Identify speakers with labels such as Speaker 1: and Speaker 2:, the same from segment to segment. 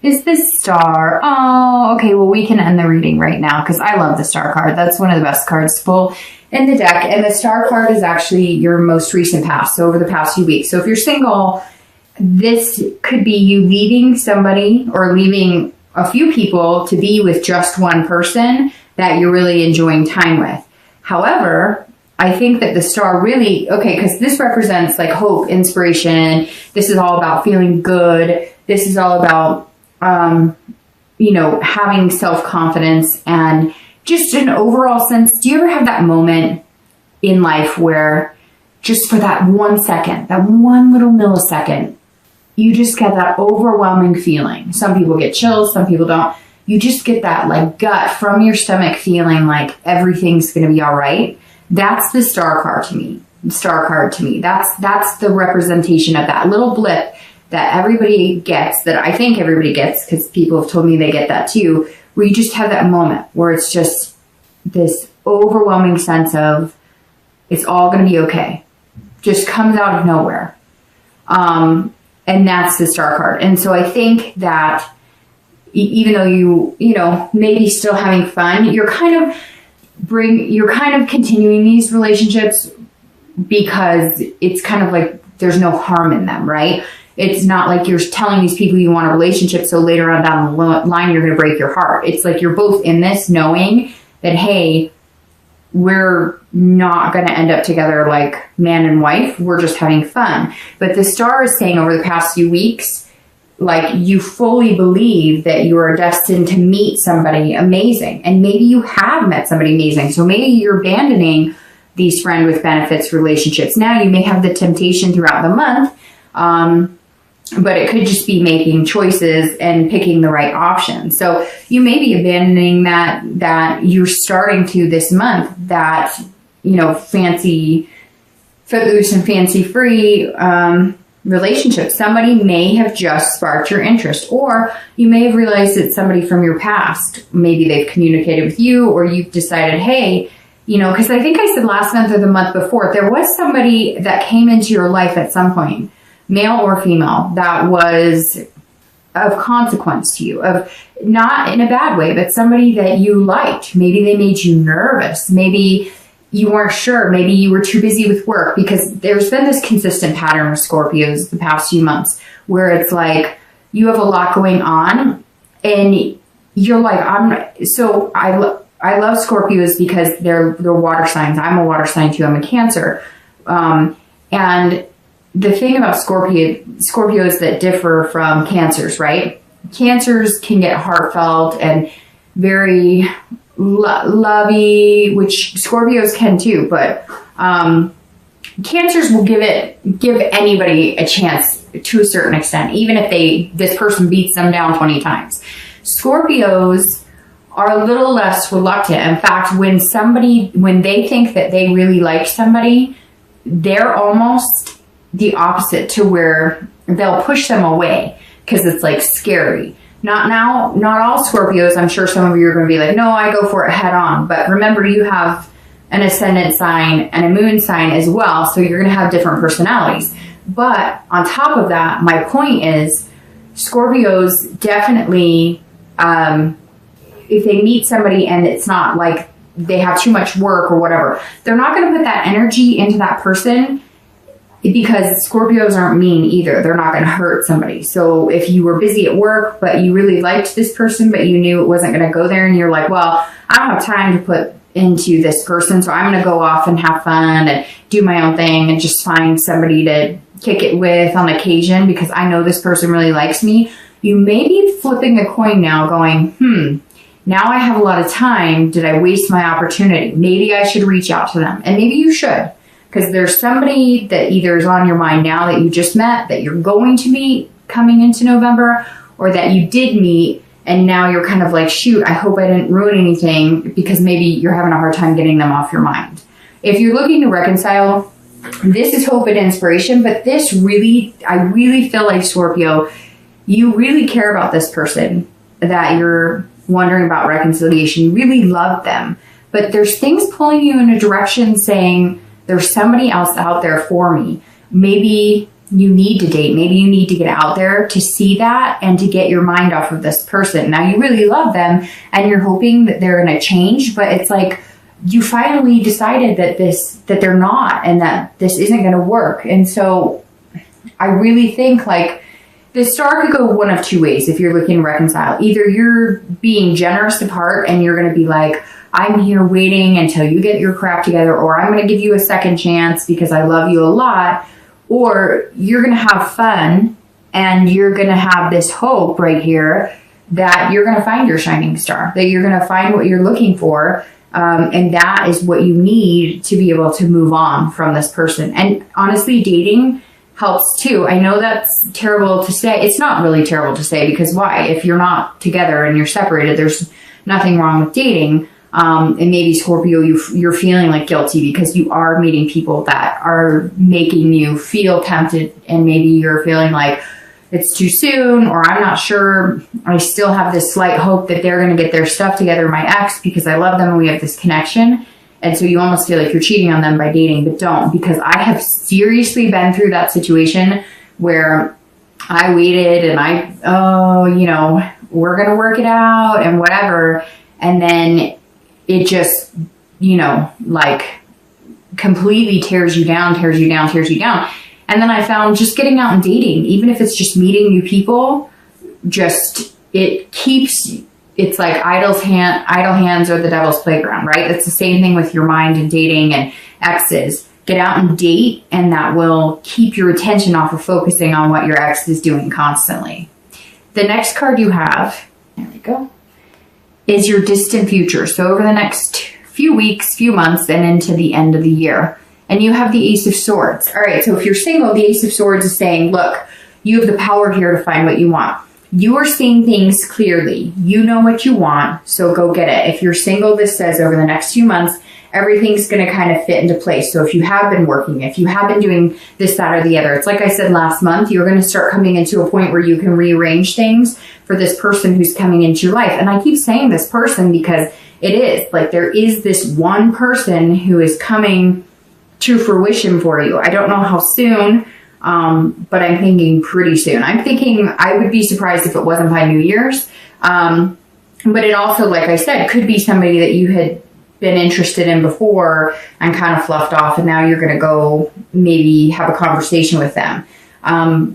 Speaker 1: is the Star. Oh, okay. Well, we can end the reading right now because I love the Star card. That's one of the best cards to pull in the deck. And the Star card is actually your most recent past. So over the past few weeks. So if you're single, this could be you leaving somebody or leaving a few people to be with just one person that you're really enjoying time with. However, I think that the Star really, okay, because this represents like hope, inspiration. This is all about feeling good. This is all about, having self-confidence and just an overall sense. Do you ever have that moment in life where just for that 1 second, that one little millisecond, you just get that overwhelming feeling? Some people get chills, some people don't. You just get that like gut from your stomach feeling like everything's going to be all right. That's the Star card to me. Star card to me. That's the representation of that little blip that everybody gets, that I think everybody gets, because people have told me they get that too, where you just have that moment where it's just this overwhelming sense of it's all going to be okay. Just comes out of nowhere. And that's the Star card. And so I think that even though you maybe still having fun, you're kind of continuing these relationships because it's kind of like there's no harm in them, right? It's not like you're telling these people you want a relationship so later on down the line you're going to break your heart. It's like you're both in this knowing that, hey, we're not going to end up together like man and wife. We're just having fun. But the Star is saying over the past few weeks, like you fully believe that you are destined to meet somebody amazing. And maybe you have met somebody amazing. So maybe you're abandoning these friend with benefits relationships. Now you may have the temptation throughout the month, but it could just be making choices and picking the right option. So you may be abandoning that you're starting to this month, that, fancy, footloose and fancy free, relationship. Somebody may have just sparked your interest, or you may have realized it's somebody from your past. Maybe they've communicated with you, or you've decided, hey, because I think I said last month or the month before, there was somebody that came into your life at some point, male or female, that was of consequence to you, of not in a bad way, but somebody that you liked. Maybe they made you nervous. Maybe you weren't sure. Maybe you were too busy with work, because there's been this consistent pattern of Scorpios the past few months where it's like you have a lot going on and you're like, I love Scorpios because they're water signs. I'm a water sign too. I'm a Cancer. And the thing about Scorpios that differ from Cancers, right? Cancers can get heartfelt and very lovey, which Scorpios can too, but Cancers will give anybody a chance to a certain extent, even if this person beats them down 20 times. Scorpios are a little less reluctant. In fact, when they think that they really like somebody, they're almost the opposite, to where they'll push them away because it's like scary. Not all Scorpios. I'm sure some of you are going to be like, no, I go for it head on. But remember, you have an ascendant sign and a moon sign as well. So you're going to have different personalities. But on top of that, my point is Scorpios definitely, if they meet somebody and it's not like they have too much work or whatever, they're not going to put that energy into that person, because Scorpios aren't mean either. They're not going to hurt somebody. So if you were busy at work, but you really liked this person, but you knew it wasn't going to go there, and you're like, well, I don't have time to put into this person, so I'm going to go off and have fun and do my own thing and just find somebody to kick it with on occasion because I know this person really likes me. You may be flipping a coin now going, now I have a lot of time. Did I waste my opportunity? Maybe I should reach out to them. And maybe you should. Because there's somebody that either is on your mind now that you just met, that you're going to meet coming into November, or that you did meet and now you're kind of like, shoot, I hope I didn't ruin anything, because maybe you're having a hard time getting them off your mind. If you're looking to reconcile, this is hope and inspiration, but I really feel like, Scorpio, you really care about this person that you're wondering about reconciliation. You really love them, but there's things pulling you in a direction saying, there's somebody else out there for me. Maybe you need to date. Maybe you need to get out there to see that and to get your mind off of this person. Now, you really love them and you're hoping that they're going to change, but it's like you finally decided that they're not, and that this isn't going to work. And so I really think like the star could go one of two ways if you're looking to reconcile. Either you're being generous of heart and you're going to be like, I'm here waiting until you get your crap together, or I'm going to give you a second chance because I love you a lot. Or you're going to have fun and you're going to have this hope right here that you're going to find your shining star, that you're going to find what you're looking for. And that is what you need to be able to move on from this person. And honestly, dating helps too. I know that's terrible to say. It's not really terrible to say, because why? If you're not together and you're separated, there's nothing wrong with dating. And maybe Scorpio, you're feeling like guilty because you are meeting people that are making you feel tempted, and maybe you're feeling like it's too soon, or I'm not sure. I still have this slight hope that they're going to get their stuff together, my ex, because I love them and we have this connection. And so you almost feel like you're cheating on them by dating, but don't, because I have seriously been through that situation where I waited and we're going to work it out and whatever. And then it just, like completely tears you down. And then I found just getting out and dating, even if it's just meeting new people, it's like idle hands are the devil's playground, right? It's the same thing with your mind and dating and exes. Get out and date, and that will keep your attention off of focusing on what your ex is doing constantly. The next card you have, there we go, is your distant future. So over the next few weeks, few months, and into the end of the year. And you have the Ace of Swords. All right, so if you're single, the Ace of Swords is saying, look, you have the power here to find what you want. You are seeing things clearly. You know what you want, so go get it. If you're single, this says over the next few months, everything's going to kind of fit into place. So if you have been working, if you have been doing this, that, or the other, it's like I said last month, you're going to start coming into a point where you can rearrange things for this person who's coming into your life. And I keep saying this person because it is like there is this one person who is coming to fruition for you. I don't know how soon, but I'm thinking pretty soon. I'm thinking I would be surprised if it wasn't by New Year's. But it also, like I said, could be somebody that you had been interested in before and kind of fluffed off, and now you're going to go maybe have a conversation with them.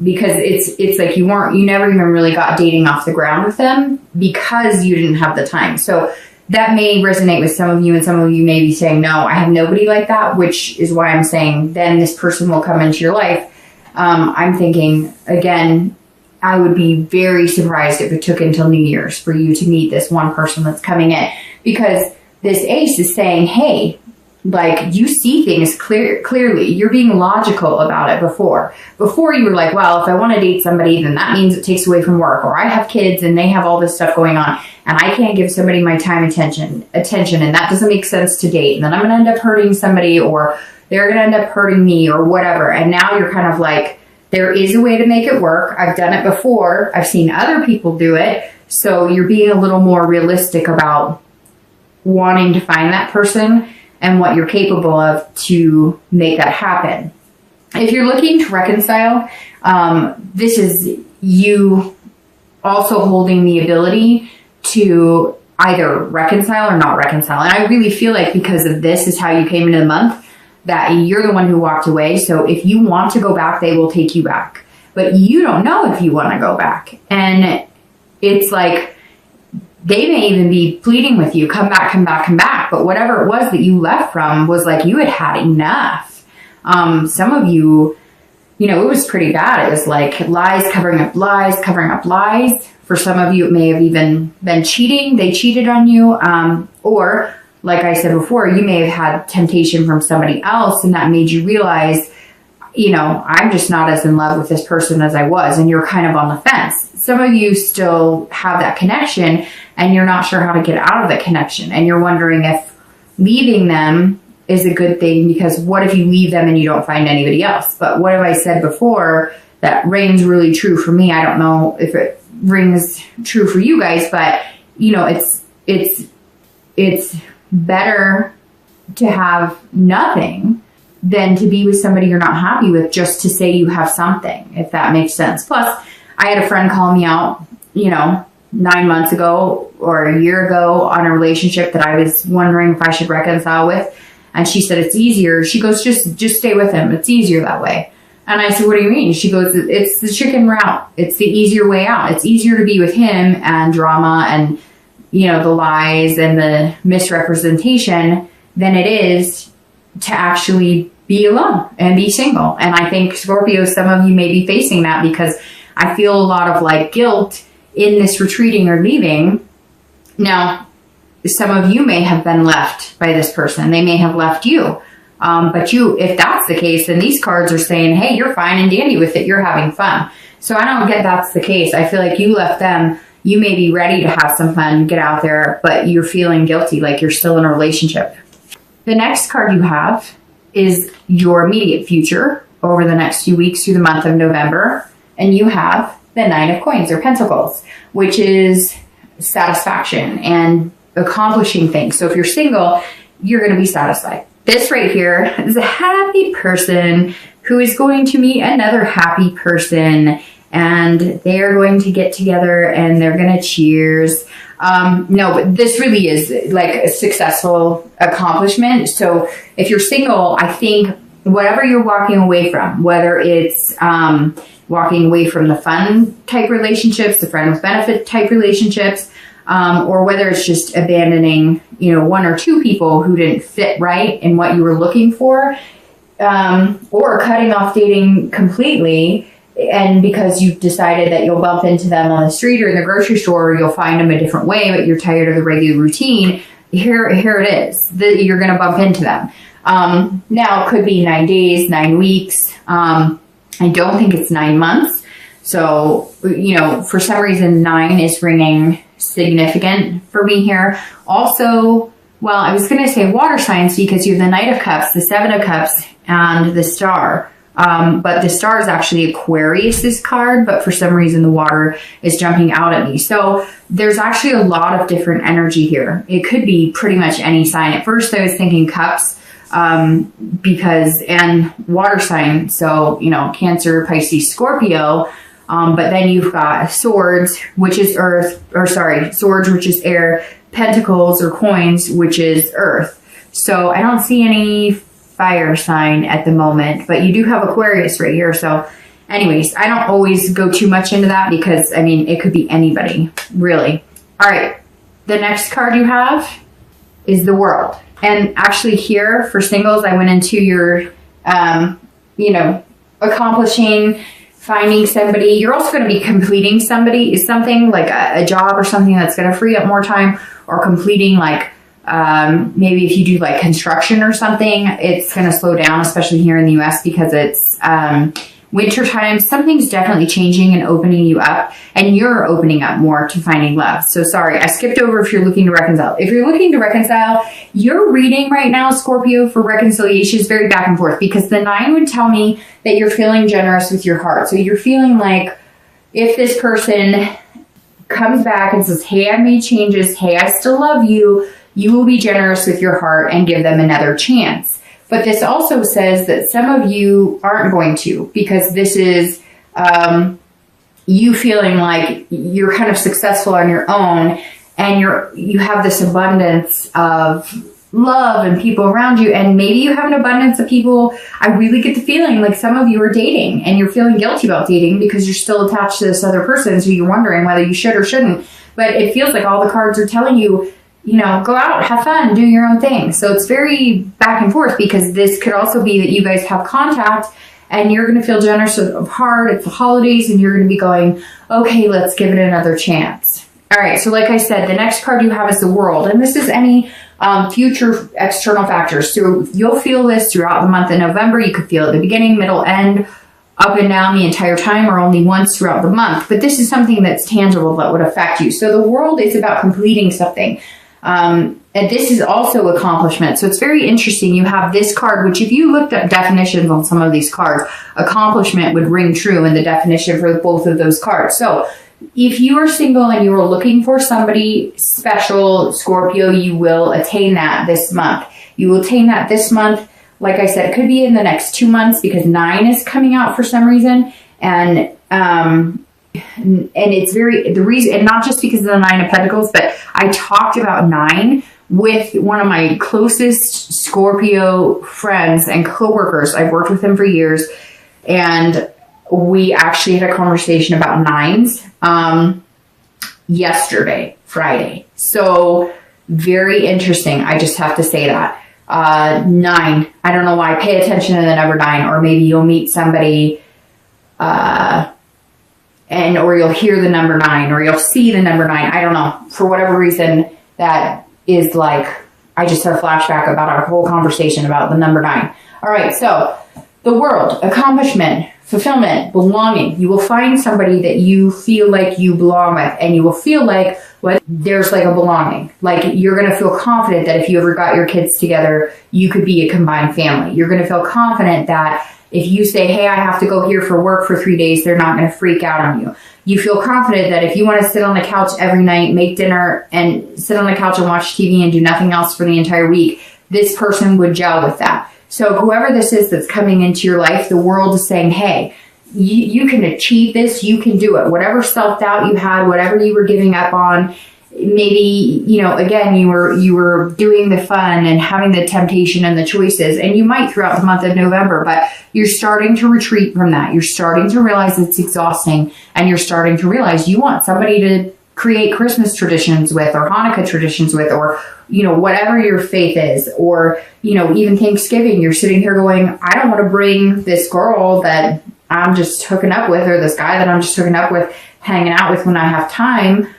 Speaker 1: Because it's like you never even really got dating off the ground with them because you didn't have the time. So that may resonate with some of you, and some of you may be saying, no, I have nobody like that, which is why I'm saying then this person will come into your life. I'm thinking, again, I would be very surprised if it took until New Year's for you to meet this one person that's coming in, because this ace is saying, hey, like you see things clearly. You're being logical about it before. Before you were like, well, if I want to date somebody, then that means it takes away from work, or I have kids and they have all this stuff going on and I can't give somebody my time, attention, and that doesn't make sense to date. And then I'm going to end up hurting somebody, or they're going to end up hurting me, or whatever. And now you're kind of like, there is a way to make it work. I've done it before. I've seen other people do it. So you're being a little more realistic about wanting to find that person and what you're capable of to make that happen. If you're looking to reconcile, this is you also holding the ability to either reconcile or not reconcile. And I really feel like because of this is how you came into the month, that you're the one who walked away. So if you want to go back, they will take you back. But you don't know if you want to go back. And it's like, they may even be pleading with you, come back, come back, come back. But whatever it was that you left from was like you had had enough. Some of you, it was pretty bad. It was like lies covering up lies, covering up lies. For some of you, it may have even been cheating. They cheated on you. Or, like I said before, you may have had temptation from somebody else, and that made you realize, I'm just not as in love with this person as I was, and you're kind of on the fence. Some of you still have that connection, and you're not sure how to get out of the connection, and you're wondering if leaving them is a good thing, because what if you leave them and you don't find anybody else? But what have I said before that rings really true for me? I don't know if it rings true for you guys, but it's better to have nothing than to be with somebody you're not happy with just to say you have something, if that makes sense. Plus, I had a friend call me out, 9 months ago or a year ago on a relationship that I was wondering if I should reconcile with. And she said, it's easier. She goes, just stay with him. It's easier that way. And I said, what do you mean? She goes, it's the chicken route. It's the easier way out. It's easier to be with him and drama and, the lies and the misrepresentation than it is to actually be alone and be single. And I think, Scorpio, some of you may be facing that because I feel a lot of guilt in this retreating or leaving. Now, some of you may have been left by this person. They may have left you. But if that's the case, then these cards are saying, hey, you're fine and dandy with it. You're having fun. So I don't get that's the case. I feel like you left them. You may be ready to have some fun, get out there, but you're feeling guilty, like you're still in a relationship. The next card you have is your immediate future over the next few weeks through the month of November. And you have the Nine of Coins or Pentacles, which is satisfaction and accomplishing things. So if you're single, you're going to be satisfied. This right here is a happy person who is going to meet another happy person, and they are going to get together and they're going to cheers. No, but this really is a successful accomplishment. So if you're single, I think whatever you're walking away from, whether it's walking away from the fun type relationships, the friend with benefit type relationships, or whether it's just abandoning, one or two people who didn't fit right in what you were looking for, or cutting off dating completely, and because you've decided that you'll bump into them on the street or in the grocery store, or you'll find them a different way, but you're tired of the regular routine, here it is, you're going to bump into them. Now, it could be 9 days, 9 weeks. I don't think it's 9 months. So, for some reason, 9 is ringing significant for me here. Also, well, I was going to say water signs because you have the Knight of Cups, the Seven of Cups, and the Star. But the Star is actually Aquarius's card, but for some reason the water is jumping out at me. So there's actually a lot of different energy here. It could be pretty much any sign. At first I was thinking Cups, and water sign. So, Cancer, Pisces, Scorpio. But then you've got Swords, which is Swords, which is air, Pentacles or Coins, which is earth. So I don't see any fire sign at the moment, but you do have Aquarius right here. So anyways, I don't always go too much into that because, it could be anybody, really. All right. The next card you have is the World. And actually here for singles, I went into your, accomplishing, finding somebody. You're also going to be completing something like a job or something that's going to free up more time, or completing maybe if you do construction or something, it's going to slow down, especially here in the US because it's winter time. Something's definitely changing and opening you up, and you're opening up more to finding love. So sorry, I skipped over if you're looking to reconcile. If you're looking to reconcile, your reading right now, Scorpio, for reconciliation is very back and forth because the 9 would tell me that you're feeling generous with your heart. So you're feeling like if this person comes back and says, hey, I made changes, hey, I still love you, you will be generous with your heart and give them another chance. But this also says that some of you aren't going to, because this is you feeling like you're kind of successful on your own, and you have this abundance of love and people around you, and maybe you have an abundance of people. I really get the feeling like some of you are dating and you're feeling guilty about dating because you're still attached to this other person, so you're wondering whether you should or shouldn't. But it feels like all the cards are telling you, go out, have fun, do your own thing. So it's very back and forth because this could also be that you guys have contact and you're going to feel generous of heart. It's the holidays and you're going to be going, okay, let's give it another chance. All right. So like I said, the next card you have is the World, and this is any future external factors. So you'll feel this throughout the month of November. You could feel at the beginning, middle, end, up and down the entire time, or only once throughout the month. But this is something that's tangible that would affect you. So the World is about completing something. And this is also accomplishment. So it's very interesting. You have this card, which if you looked up definitions on some of these cards, accomplishment would ring true in the definition for both of those cards. So if you are single and you are looking for somebody special, Scorpio, you will attain that this month. You will attain that this month like I said, it could be in the next 2 months because 9 is coming out for some reason. And it's the reason, and not just because of the 9 of Pentacles, but I talked about 9 with one of my closest Scorpio friends and coworkers. I've worked with him for years, and we actually had a conversation about 9s yesterday, Friday. So very interesting. I just have to say that. 9, I don't know why. Pay attention to the number 9, or maybe you'll meet somebody or you'll hear the number 9, or you'll see the number 9. I don't know. For whatever reason, that is like, I just had a flashback about our whole conversation about the number 9. All right, so the world, accomplishment, fulfillment, belonging. You will find somebody that you feel like you belong with, and you will feel like there's like a belonging. Like you're going to feel confident that if you ever got your kids together, you could be a combined family. You're going to feel confident that if you say, hey, I have to go here for work for 3 days, they're not going to freak out on you. You feel confident that if you want to sit on the couch every night, make dinner, and sit on the couch and watch TV and do nothing else for the entire week, this person would gel with that. So whoever this is that's coming into your life, the world is saying, hey, you can achieve this, you can do it. Whatever self-doubt you had, whatever you were giving up on, maybe, again, you were doing the fun and having the temptation and the choices, and you might throughout the month of November, but you're starting to retreat from that. You're starting to realize it's exhausting, and you're starting to realize you want somebody to create Christmas traditions with, or Hanukkah traditions with, or, whatever your faith is, or, even Thanksgiving. You're sitting here going, I don't want to bring this girl that I'm just hooking up with, or this guy that I'm just hooking up with, hanging out with when I have time,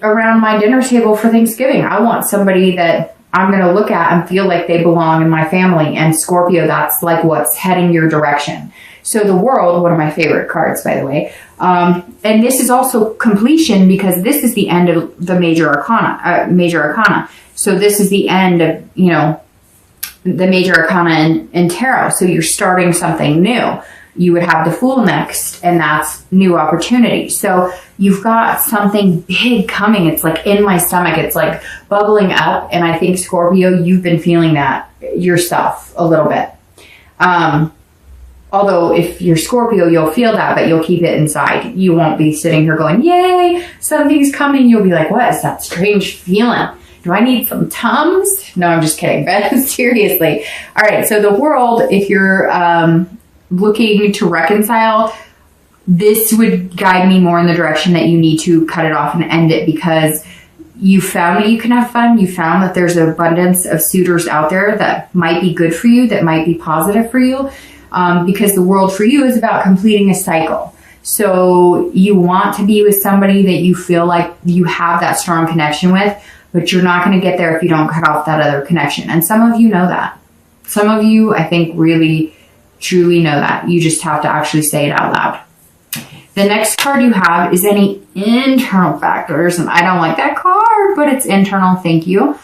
Speaker 1: around my dinner table for Thanksgiving. I want somebody that I'm going to look at and feel like they belong in my family. And Scorpio, that's like what's heading your direction. So the world, one of my favorite cards, by the way. And this is also completion, because this is the end of the major arcana. So this is the end of, the major arcana in tarot. So you're starting something new. You would have the Fool next, and that's new opportunity. So you've got something big coming. It's like in my stomach. It's like bubbling up. And I think, Scorpio, you've been feeling that yourself a little bit. Although if you're Scorpio, you'll feel that, but you'll keep it inside. You won't be sitting here going, yay, something's coming. You'll be like, what is that strange feeling? Do I need some Tums? No, I'm just kidding. But seriously. All right. So the world, if you're looking to reconcile, this would guide me more in the direction that you need to cut it off and end it, because you found that you can have fun. You found that there's an abundance of suitors out there that might be good for you, that might be positive for you, because the world for you is about completing a cycle. So you want to be with somebody that you feel like you have that strong connection with, but you're not going to get there if you don't cut off that other connection. And some of you know that. Some of you, I think, really truly know that. You just have to actually say it out loud. The next card you have is any internal factors, and I don't like that card, but it's internal. Thank you.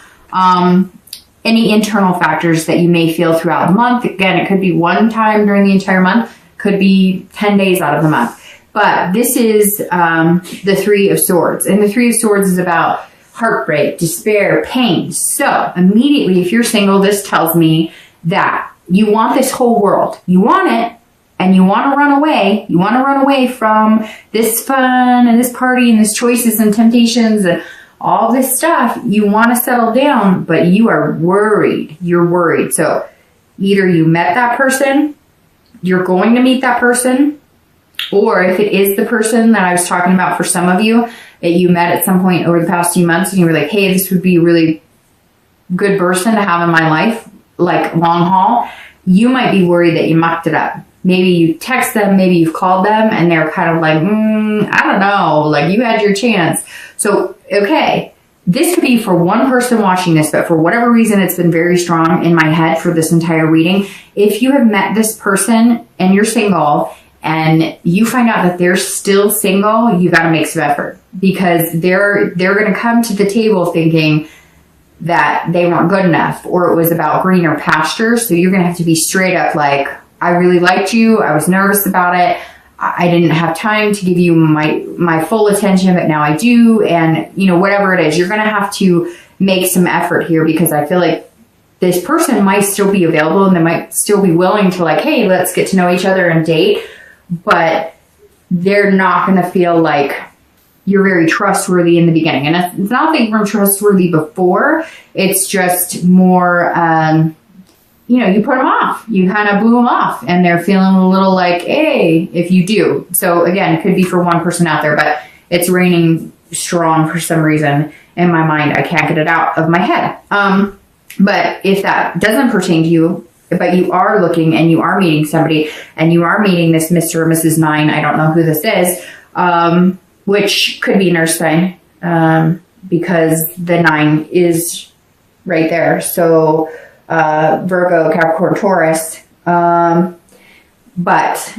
Speaker 1: Any internal factors that you may feel throughout the month. Again, it could be one time during the entire month, could be 10 days out of the month. But this is the Three of Swords, and the Three of Swords is about heartbreak, despair, pain. So immediately, if you're single, this tells me that you want this whole world. You want it, and you want to run away. You want to run away from this fun and this party and this choices and temptations and all this stuff. You want to settle down, but you are worried. You're worried. So either you met that person, you're going to meet that person, or if it is the person that I was talking about for some of you that you met at some point over the past few months and you were like, hey, this would be a really good person to have in my life, like long haul, you might be worried that you mucked it up. Maybe you text them, maybe you've called them, and they're kind of like, I don't know, like you had your chance. So, okay, this could be for one person watching this, but for whatever reason, it's been very strong in my head for this entire reading. If you have met this person and you're single and you find out that they're still single, you got to make some effort, because they're going to come to the table thinking that they weren't good enough, or it was about greener pastures. So you're going to have to be straight up like, I really liked you. I was nervous about it. I didn't have time to give you my full attention, but now I do. And, whatever it is, you're going to have to make some effort here, because I feel like this person might still be available and they might still be willing to like, hey, let's get to know each other and date, but they're not going to feel like you're very trustworthy in the beginning. And it's not that you're trustworthy before, it's just more, you put them off. You kind of blew them off and they're feeling a little like, hey, if you do. So again, it could be for one person out there, but it's raining strong for some reason in my mind. I can't get it out of my head. But if that doesn't pertain to you, but you are looking and you are meeting somebody and you are meeting this Mr. or Mrs. 9, I don't know who this is, which could be an earth sign, because the 9 is right there. So, Virgo, Capricorn, Taurus. But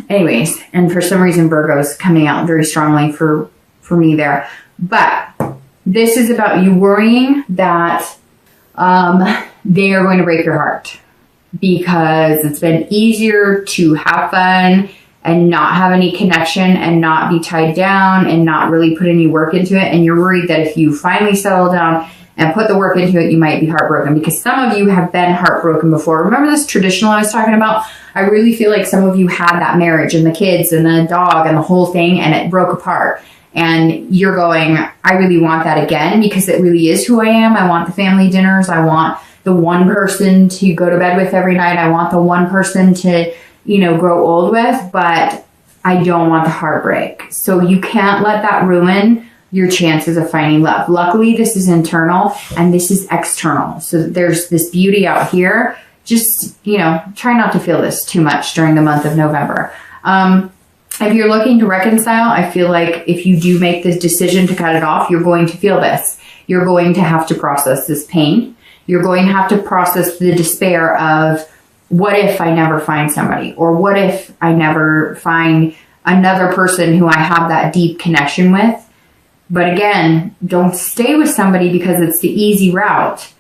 Speaker 1: anyways, and for some reason, Virgo's coming out very strongly for me there. But this is about you worrying that, they are going to break your heart, because it's been easier to have fun and not have any connection and not be tied down and not really put any work into it. And you're worried that if you finally settle down and put the work into it, you might be heartbroken, because some of you have been heartbroken before. Remember this traditional I was talking about? I really feel like some of you had that marriage and the kids and the dog and the whole thing, and it broke apart. And you're going, I really want that again, because it really is who I am. I want the family dinners. I want the one person to go to bed with every night. I want the one person to, grow old with, but I don't want the heartbreak. So you can't let that ruin your chances of finding love. Luckily, this is internal and this is external. So there's this beauty out here. Just, try not to feel this too much during the month of November. If you're looking to reconcile, I feel like if you do make this decision to cut it off, you're going to feel this. You're going to have to process this pain. You're going to have to process the despair of, what if I never find somebody? Or what if I never find another person who I have that deep connection with? But again, don't stay with somebody because it's the easy route.